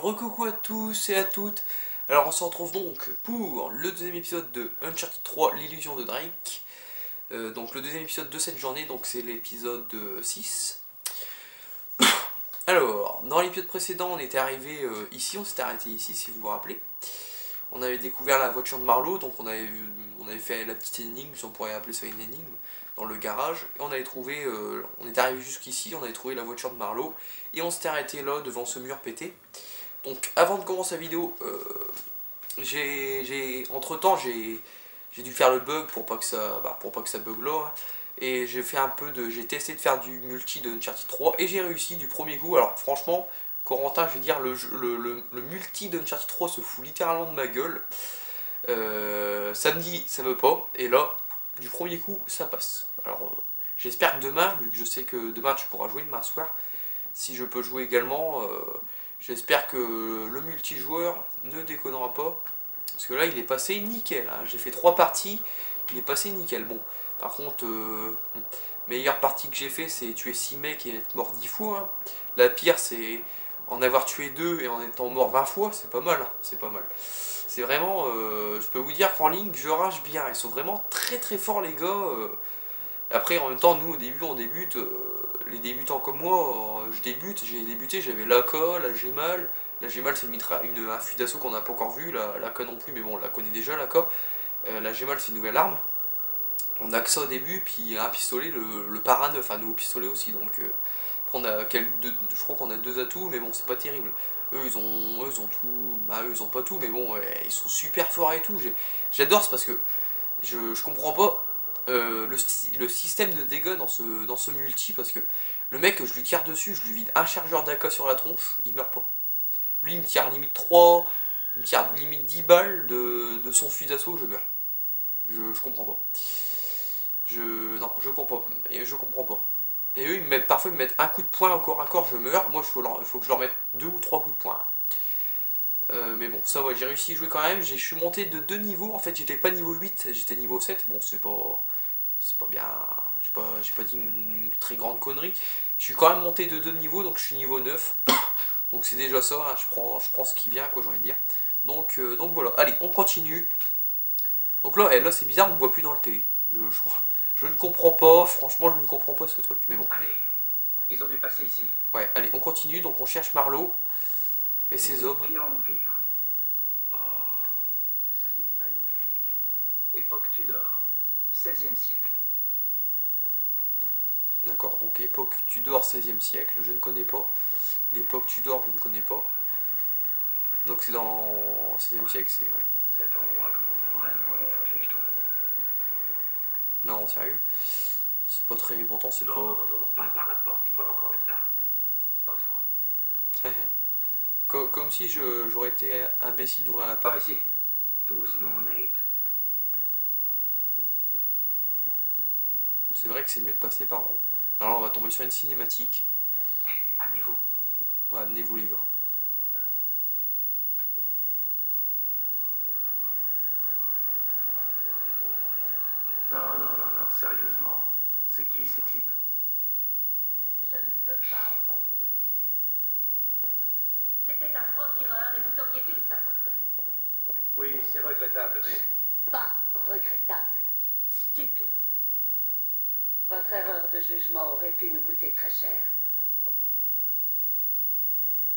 Recoucou à tous et à toutes. Alors on se retrouve donc pour le deuxième épisode de Uncharted 3, l'illusion de Drake. Donc le deuxième épisode de cette journée, donc c'est l'épisode 6. Alors, dans l'épisode précédent, on était arrivé ici, on s'était arrêté ici si vous vous rappelez. On avait découvert la voiture de Marlowe, donc on avait fait la petite énigme, si on pourrait appeler ça une énigme, dans le garage. Et on avait trouvé, on est arrivé jusqu'ici, on avait trouvé la voiture de Marlowe. Et on s'était arrêté là, devant ce mur pété. Donc avant de commencer la vidéo, entre temps j'ai dû faire le bug pour pas que ça bug là, hein. Et j'ai testé de faire du multi de Uncharted 3 et j'ai réussi du premier coup. Alors franchement, Corentin, je veux dire, le multi de Uncharted 3 se fout littéralement de ma gueule. Samedi ça veut pas, et là du premier coup ça passe. Alors j'espère que demain, vu que je sais que demain tu pourras jouer demain soir, si je peux jouer également, j'espère que le multijoueur ne déconnera pas. Parce que là il est passé nickel, hein. J'ai fait 3 parties, il est passé nickel. Bon, par contre, meilleure partie que j'ai fait c'est tuer 6 mecs et être mort 10 fois, hein. La pire c'est en avoir tué 2 et en étant mort 20 fois, c'est pas mal, hein. C'est pas mal. C'est vraiment, je peux vous dire qu'en ligne je rage bien, ils sont vraiment très très forts les gars. Après en même temps nous au début on débute, les débutants comme moi, j'ai débuté, j'avais l'AK, la Gemal. La Gemal c'est un fusil d'assaut qu'on n'a pas encore vu, l'AK non plus, mais bon on la connaît déjà l'AK. La Gemal c'est une nouvelle arme. On a que ça au début, puis un pistolet, le Para 9, un nouveau pistolet aussi, donc après je crois qu'on a 2 atouts, mais bon c'est pas terrible. Eux ils ont tout, eux ils ont pas tout, mais bon ils sont super forts et tout. J'adore, c'est parce que je comprends pas le système de dégâts dans ce multi, parce que le mec, je lui tire dessus, je lui vide un chargeur d'AK sur la tronche, il meurt pas. Lui il me tire limite 3, il me tire limite 10 balles de son fusil d'assaut, je meurs. Je comprends pas. Non, je comprends pas. Et je comprends pas. Et eux, parfois ils me mettent un coup de poing au corps à corps, je meurs. Moi, il faut que je leur mette 2 ou 3 coups de poing. Mais bon, ça va, j'ai réussi à jouer quand même. Je suis monté de 2 niveaux. En fait, j'étais pas niveau 8, j'étais niveau 7. Bon, c'est pas bien. J'ai pas dit une très grande connerie. Je suis quand même monté de 2 niveaux, donc je suis niveau 9. Donc c'est déjà ça, hein. Je prends ce qui vient, quoi, j'ai envie de dire. Donc voilà, allez, on continue. Donc là c'est bizarre, on me voit plus dans le télé. Je ne comprends pas, franchement, je ne comprends pas ce truc, mais bon. Allez, ils ont dû passer ici. Ouais, allez, on continue, donc on cherche Marlowe et ses hommes. Pire en pire. Oh, c'est magnifique. Époque Tudor, 16e siècle. D'accord, donc époque Tudor, 16e siècle, je ne connais pas. L'époque Tudor, je ne connais pas. Donc c'est dans 16e siècle, c'est... Ouais. Cet endroit commence vraiment à me foutre les jetons. Non, sérieux? C'est pas très... Pourtant c'est pas... Non, pas par la porte, ils doivent encore être là. Enfin. Comme si j'aurais été imbécile d'ouvrir la Par porte. ici. Doucement, Nate. C'est vrai que c'est mieux de passer par en haut. Alors on va tomber sur une cinématique. Hey, amenez-vous. Ouais, amenez-vous les gars. Non, sérieusement. C'est qui ces types? Je ne veux pas entendre vos excuses. C'était un franc-tireur et vous auriez dû le savoir. Oui, c'est regrettable, mais... Pas regrettable. Stupide. Votre erreur de jugement aurait pu nous coûter très cher.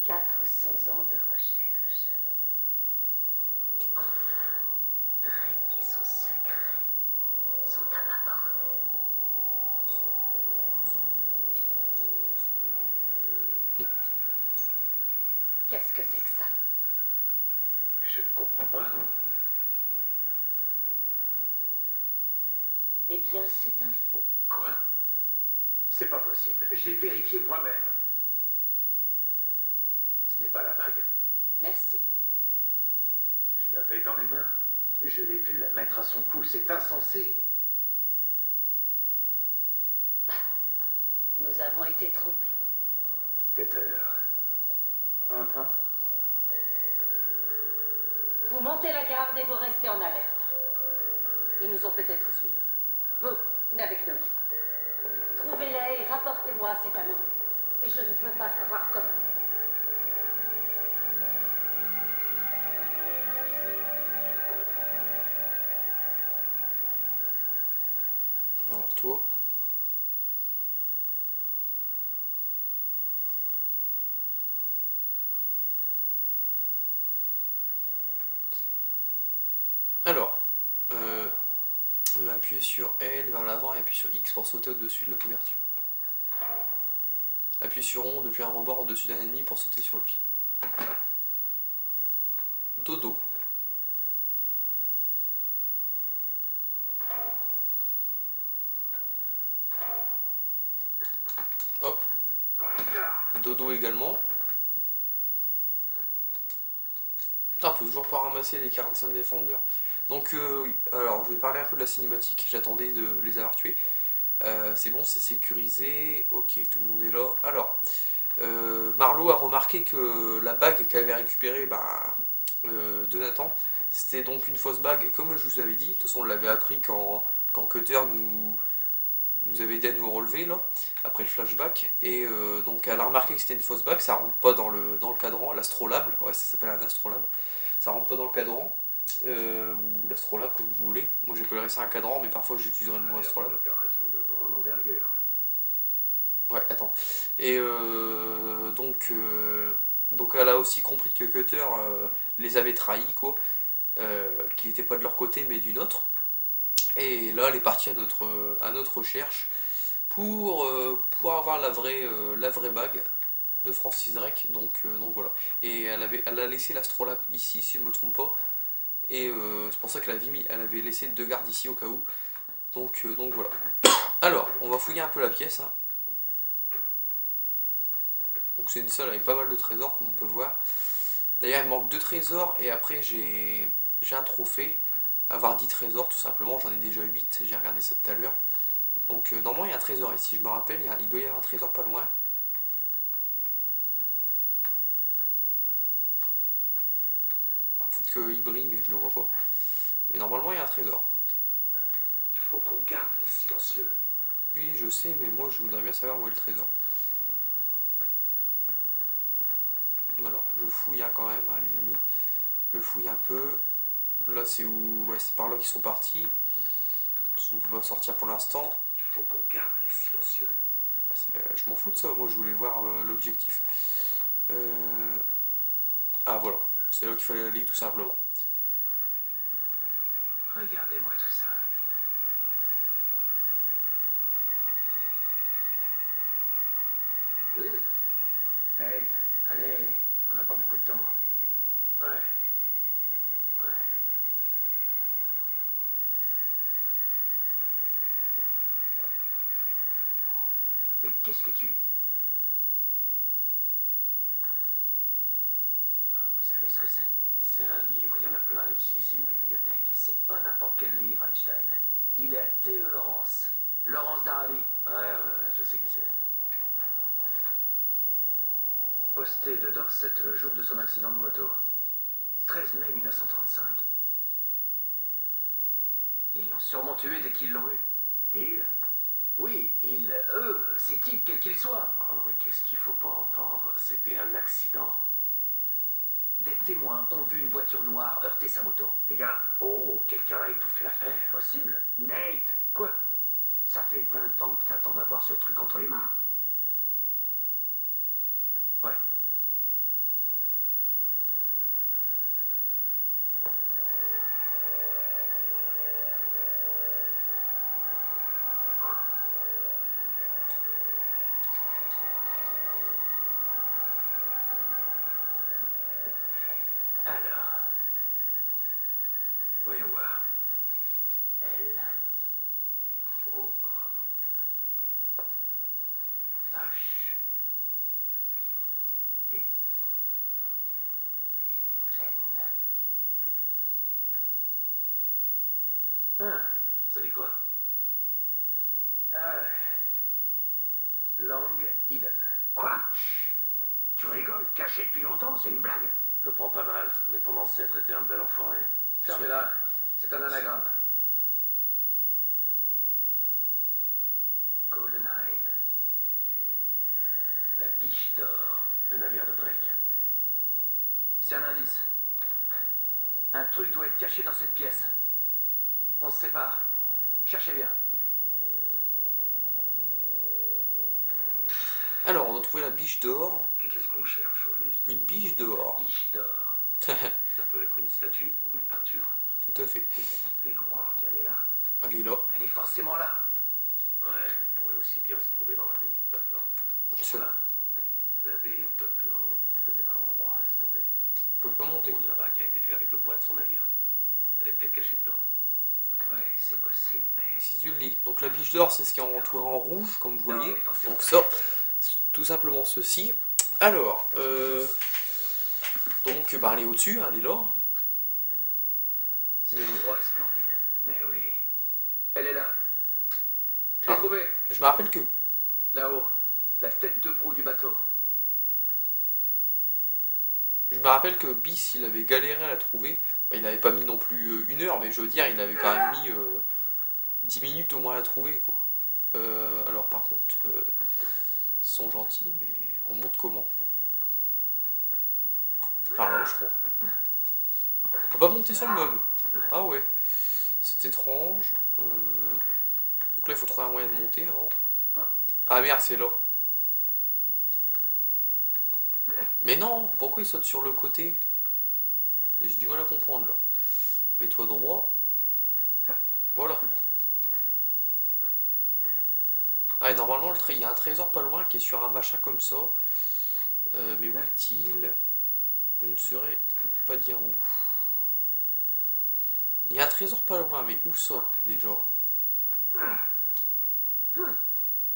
400 ans de recherche. Enfin, Drake et son secret sont à ma portée. Qu'est-ce que c'est que ça? Je ne comprends pas. Eh bien, c'est un faux. Quoi? C'est pas possible. J'ai vérifié moi-même. Ce n'est pas la bague. Merci. Je l'avais dans les mains. Je l'ai vu la mettre à son cou. C'est insensé. Nous avons été trompés. Peter. Vous montez la garde et vous restez en alerte. Ils nous ont peut-être suivis. Vous, venez avec nous. Trouvez-les et rapportez-moi cet anneau. Et je ne veux pas savoir comment. toi. Alors, on va appuyer sur L vers l'avant et appuyer sur X pour sauter au-dessus de la couverture. Appuie sur rond depuis un rebord au-dessus d'un ennemi pour sauter sur lui. Dodo. Hop. Dodo également. Putain, on peut toujours pas ramasser les 45 défendeurs. Donc oui, alors je vais parler un peu de la cinématique, j'attendais de les avoir tués. C'est bon, c'est sécurisé, ok, tout le monde est là. Alors, Marlowe a remarqué que la bague qu'elle avait récupérée de Nathan, c'était donc une fausse bague, comme je vous avais dit. De toute façon, on l'avait appris quand Cutter nous avait aidé à nous relever, là, après le flashback. Et donc elle a remarqué que c'était une fausse bague, ça rentre pas dans le cadran, l'astrolabe, ouais, ça s'appelle un astrolabe. Ça rentre pas dans le cadran, ou l'astrolabe comme vous voulez. Moi j'appellerais ça un cadran, mais parfois j'utiliserai le mot astrolabe. Ouais, attends. Et donc elle a aussi compris que Cutter les avait trahis, quoi. Qu'il n'était pas de leur côté, mais d'une autre. Et là, elle est partie à notre recherche pour avoir la vraie bague de Francis Drake. Donc voilà. Et elle a laissé l'astrolabe ici, si je ne me trompe pas. Et c'est pour ça qu'elle avait laissé 2 gardes ici au cas où. Donc voilà. Alors, on va fouiller un peu la pièce. Hein. Donc c'est une salle avec pas mal de trésors, comme on peut voir. D'ailleurs, il manque 2 trésors. Et après, j'ai un trophée. Avoir 10 trésors, tout simplement. J'en ai déjà 8. J'ai regardé ça tout à l'heure. Donc normalement, il y a un trésor ici. Je me rappelle, il doit y avoir un trésor pas loin. Peut-être qu'il brille, mais je le vois pas. Mais normalement, il y a un trésor. Il faut qu'on garde les silencieux. Oui, je sais, mais moi, je voudrais bien savoir où est le trésor. Alors, je fouille hein, quand même, hein, les amis. Je fouille un peu. Là, c'est où? Ouais, c'est par là qu'ils sont partis. On ne peut pas sortir pour l'instant. Il faut qu'on garde les silencieux. Je m'en fous de ça, moi, je voulais voir l'objectif. Ah, voilà. C'est là qu'il fallait aller, tout simplement. Regardez-moi tout ça. Hey, allez, on n'a pas beaucoup de temps. Ouais. Ouais. Mais qu'est-ce que tu... Vous savez ce que c'est? C'est un livre, il y en a plein ici, c'est une bibliothèque. C'est pas n'importe quel livre, Einstein. Il est à T.E. Lawrence. Lawrence d'Arabie. Ouais, je sais qui c'est. Posté de Dorset le jour de son accident de moto. 13 mai 1935. Ils l'ont sûrement tué dès qu'ils l'ont eu. Ils? Oui, ils, eux, ces types, quels qu'ils soient. Oh non, mais qu'est-ce qu'il faut pas entendre? C'était un accident. Des témoins ont vu une voiture noire heurter sa moto. Les gars, oh, quelqu'un a étouffé l'affaire. Possible. Nate, Quoi? ça fait 20 ans que t'attends d'avoir ce truc entre les mains. Ouais. Alors, voyons voir. L O H D N. Ah, Ça dit quoi? Lang Eden. Quoi? Chut. Tu rigoles? Caché depuis longtemps, c'est une blague. Le prends pas mal, mais ton ancêtre était un bel enfoiré. Fermez-la, c'est un anagramme. Golden Hind. La biche d'or. Le navire de Drake. C'est un indice. Un truc doit être caché dans cette pièce. On se sépare. Cherchez bien. Alors, on a trouvé la biche d'or. Et qu'est-ce qu'on cherche au juste? Une biche d'or. Biche d'or. Ça peut être une statue ou une peinture. Tout à fait. Qu'est-ce qui fait croire qu'elle est là? Elle est là. Elle est forcément là. Ouais, elle pourrait aussi bien se trouver dans l'abbaye de Buckland. Ça, L'abbaye de Buckland, tu connais pas l'endroit, laisse tomber. on peut pas monter. Le là-bas qui a été fait avec le bois de son navire. Elle est peut-être cachée dedans. Ouais, c'est possible, mais... Si tu le lis. Donc la biche d'or, c'est ce qui est entouré en rouge, comme vous Non, voyez. mais forcément. Donc ça, c'est tout simplement ceci. Alors, donc, bah, elle est au-dessus, hein, elle est là. C'est un endroit splendide. Mais oui. Elle est là. Je l'ai Ah. trouvée. Je me rappelle que... Là-haut. La tête de proue du bateau. Je me rappelle que Bis, il avait galéré à la trouver. Bah, il avait pas mis non plus 1 heure, mais je veux dire, il avait quand même mis 10 minutes au moins à la trouver, quoi. Alors, par contre, ils sont gentils, mais on monte comment? Par là, je crois. On peut pas monter sur le meuble. Ah ouais. C'est étrange. Donc là, il faut trouver un moyen de monter avant. Ah merde, c'est là. Mais non, pourquoi il saute sur le côté? J'ai du mal à comprendre là. Mets-toi droit. Voilà. Ah, et normalement, il y a un trésor pas loin qui est sur un machin comme ça. Mais où est-il? Je ne saurais pas dire où. Il y a un trésor pas loin, mais où ça déjà?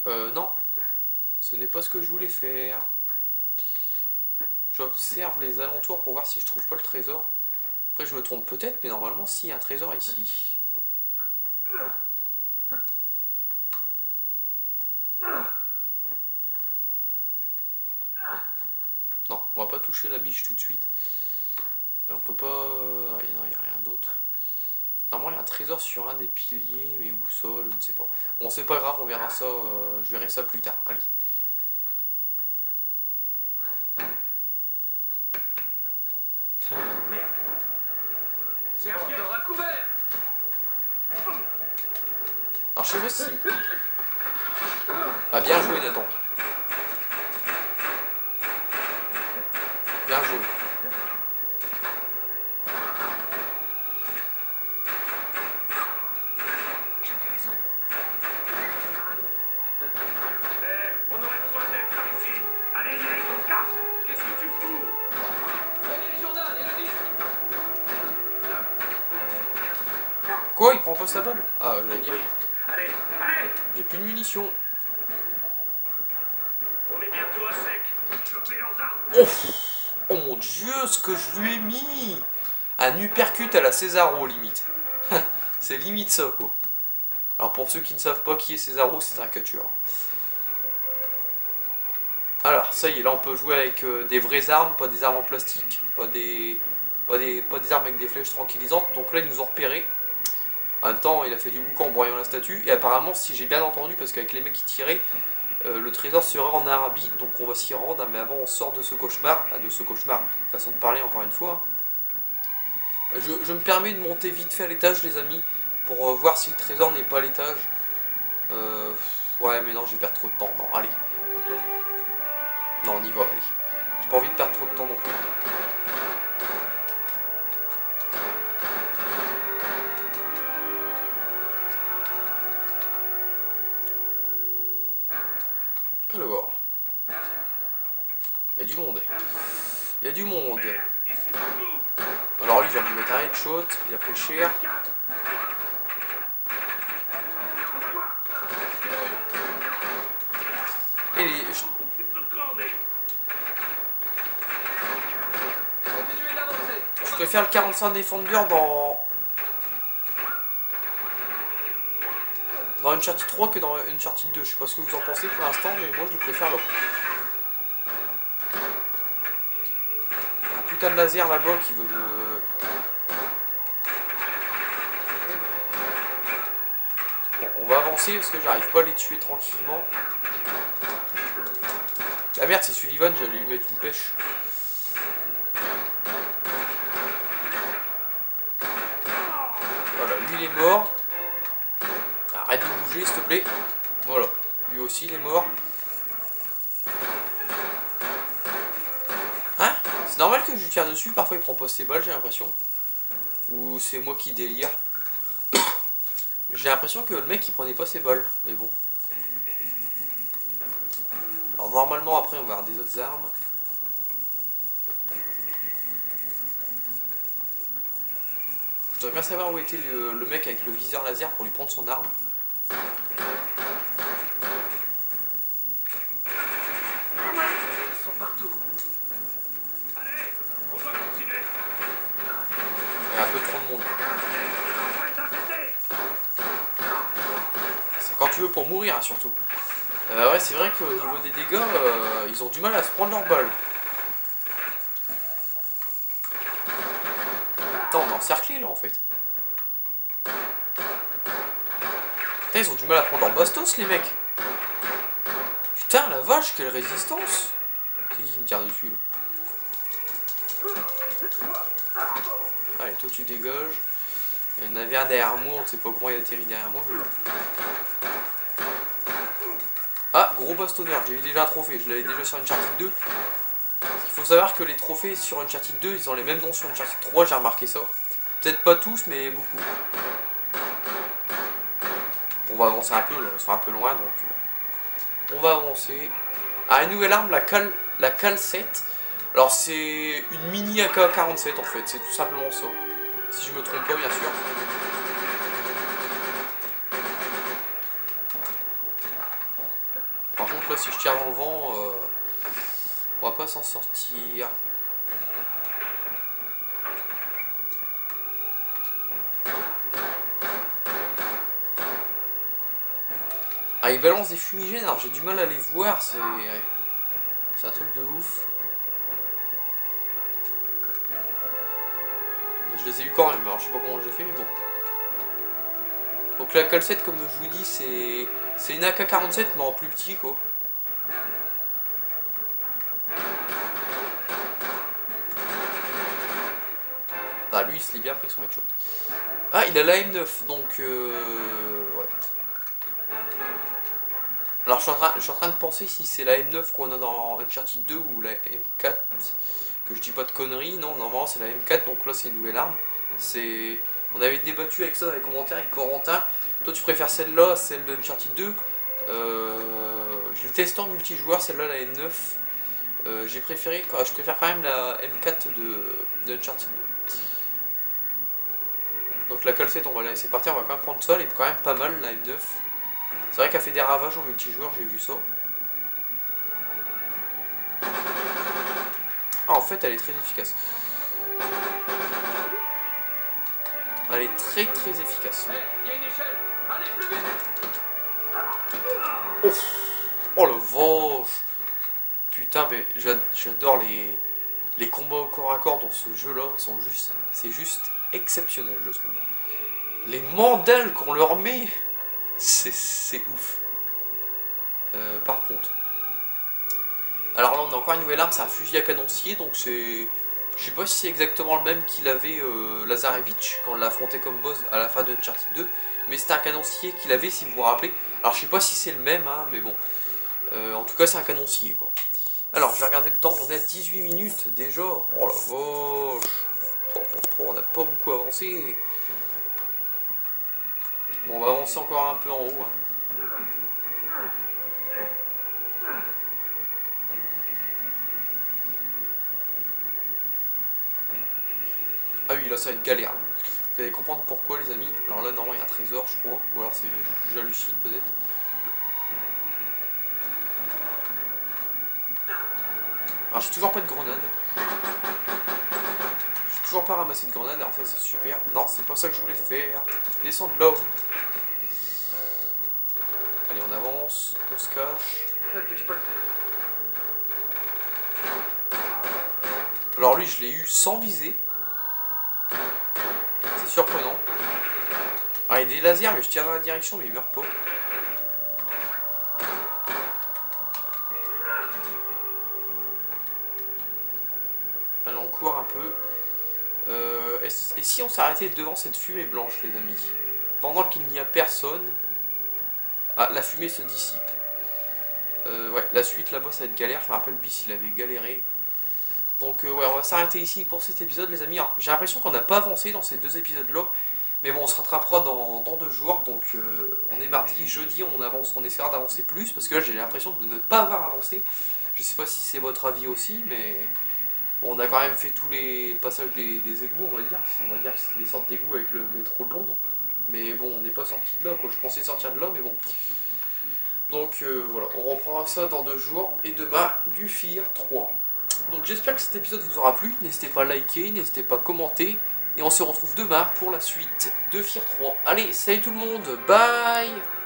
Non. Ce n'est pas ce que je voulais faire. J'observe les alentours pour voir si je trouve pas le trésor. Après je me trompe peut-être, mais normalement si, il y a un trésor ici. Non, on va pas toucher la biche tout de suite. On peut pas... non, il n'y a rien d'autre. Normalement il y a un trésor sur un des piliers, mais où ça, je ne sais pas. Bon, c'est pas grave, on verra ça, je verrai ça plus tard. Allez. Merde. C'est un piège à couvert. Alors je sais pas si... Ah, bien joué Nathan. Bien joué. J'avais raison. On aurait besoin d'aide par ici. Allez, Eric, on se casse. Qu'est-ce que tu fous? Prenez le journal et le disque. Quoi, il prend pas sa balle? Ah, j'allais dire. Allez, allez. J'ai plus de munitions. On est bientôt à sec. Chopez leurs armes. Oh, oh mon dieu, ce que je lui ai mis! Un uppercut à la Cesaro, limite. C'est limite ça, quoi. Alors, pour ceux qui ne savent pas qui est Cesaro, c'est un catcheur. Alors, ça y est, là, on peut jouer avec des vraies armes, pas des armes en plastique, pas des armes avec des flèches tranquillisantes. Donc là, ils nous ont repérés. En même temps, il a fait du boucan en broyant la statue. Et apparemment, si j'ai bien entendu, parce qu'avec les mecs qui tiraient, le trésor serait en Arabie. Donc on va s'y rendre. Mais avant, on sort de ce cauchemar. De ce cauchemar, façon de parler encore une fois. Je me permets de monter vite fait à l'étage, les amis, pour voir si le trésor n'est pas à l'étage. Ouais, mais non, je vais perdre trop de temps. Non, allez. Non, on y va, allez. J'ai pas envie de perdre trop de temps non plus. Alors, il y a du monde. Il y a du monde. Alors lui, il vient de lui mettre un headshot. Il a pris cher. Et les... Continuez d'avancer. Je préfère le 45 Defender dans Uncharted 3 que dans Uncharted 2. Je sais pas ce que vous en pensez pour l'instant, mais moi je le préfère là. Il y a un putain de laser là-bas qui veut me... Bon, on va avancer parce que j'arrive pas à les tuer tranquillement. Ah merde, c'est Sullivan, j'allais lui mettre une pêche. Voilà, lui il est mort. Arrête de bouger s'il te plaît. Voilà, lui aussi il est mort. normal que je tire dessus, parfois il prend pas ses balles, j'ai l'impression. Ou c'est moi qui délire. J'ai l'impression que le mec il prenait pas ses balles, mais bon. Alors normalement après on va avoir des autres armes. Je voudrais bien savoir où était le mec avec le viseur laser pour lui prendre son arme. Ils sont partout. Allez, on va continuer. Il y a un peu trop de monde. C'est quand tu veux pour mourir hein, surtout. Ouais c'est vrai qu'au niveau des dégâts, ils ont du mal à se prendre leurs balles. Attends, on est encerclé là en fait. Putain, ils ont du mal à prendre leur bastos les mecs. Putain la vache, quelle résistance. C'est qui me tire dessus là? Allez, toi tu dégages. Il y en avait un derrière moi, on ne sait pas comment il a atterri derrière moi, mais bon. Ah, gros bastonneur, j'ai eu déjà un trophée, je l'avais déjà sur Uncharted 2. Il faut savoir que les trophées sur Uncharted 2, ils ont les mêmes noms sur Uncharted 3, j'ai remarqué ça. Peut-être pas tous, mais beaucoup. On va avancer un peu, là, ils sont un peu loin, donc on va avancer. Ah, une nouvelle arme, la Cal 7. Alors c'est une mini AK-47 en fait, c'est tout simplement ça. Si je me trompe pas, bien sûr. Par contre là si je tire dans le vent, on va pas s'en sortir. Ah ils balancent des fumigènes, alors j'ai du mal à les voir, c'est un truc de ouf. Je les ai eu quand même, alors je sais pas comment j'ai fait mais bon. Donc la Cal 7 comme je vous dis c'est une AK-47 mais en plus petit quoi. Ah lui il se l'est bien pris son headshot. Ah il a la M9 donc ouais. Alors je suis en train de penser si c'est la M9 qu'on a dans Uncharted 2 ou la M4. Que je dis pas de conneries, non normalement c'est la M4 donc là c'est une nouvelle arme. On avait débattu avec ça dans les commentaires avec Corentin. Toi tu préfères celle-là, celle de Uncharted 2. Je l'ai testé en multijoueur, celle-là la M9. Je préfère quand même la M4 de Uncharted 2. Donc la Cal 7 on va la laisser partir, on va quand même prendre ça, elle est quand même pas mal la M9. C'est vrai qu'elle fait des ravages en multijoueur, j'ai vu ça. Ah en fait elle est très efficace. Elle est très efficace. Il y a une échelle. Allez plus vite. Oh le vache. Putain mais j'adore les combats au corps à corps dans ce jeu là, c'est juste exceptionnel je trouve. Les mandales qu'on leur met, c'est ouf. Par contre. Alors là on a encore une nouvelle arme, c'est un fusil à canoncier, donc c'est... Je sais pas si c'est exactement le même qu'il avait Lazarevich quand on l'a affronté comme boss à la fin de Uncharted 2, mais c'est un canoncier qu'il avait si vous vous rappelez. Alors je sais pas si c'est le même, hein, mais bon. En tout cas c'est un canoncier quoi. Alors je vais regarder le temps, on est à 18 minutes déjà. Oh la vache. On n'a pas beaucoup avancé. Bon on va avancer encore un peu en haut. Hein. Ah oui là ça va être galère. Vous allez comprendre pourquoi les amis. Alors là normalement il y a un trésor je crois. Ou alors j'hallucine peut-être. Alors j'ai toujours pas de grenade. J'ai toujours pas ramassé de grenade, alors ça c'est super. Non c'est pas ça que je voulais faire. Descendre là. Allez on avance, on se cache. Ok, je peux le faire. Alors lui je l'ai eu sans viser. C'est surprenant. Alors il y a des lasers mais je tire dans la direction mais il meurt pas. Allez on court un peu. Et si on s'arrêtait devant cette fumée blanche les amis? Pendant qu'il n'y a personne. Ah la fumée se dissipe. Ouais la suite là-bas ça va être galère. Je me rappelle Bis il avait galéré. Donc ouais, on va s'arrêter ici pour cet épisode les amis. J'ai l'impression qu'on n'a pas avancé dans ces 2 épisodes là. Mais bon, on se rattrapera dans 2 jours. Donc on est mardi, jeudi on essaiera d'avancer plus. Parce que là j'ai l'impression de ne pas avoir avancé. Je sais pas si c'est votre avis aussi, mais bon, on a quand même fait tous les passages des égouts, on va dire. On va dire que c'est des sortes d'égouts avec le métro de Londres. Mais bon, on n'est pas sorti de là, quoi. Je pensais sortir de là, mais bon. Donc voilà, on reprendra ça dans 2 jours. Et demain, du Fear 3. Donc j'espère que cet épisode vous aura plu. N'hésitez pas à liker, n'hésitez pas à commenter. Et on se retrouve demain pour la suite de Fear 3. Allez, salut tout le monde, bye!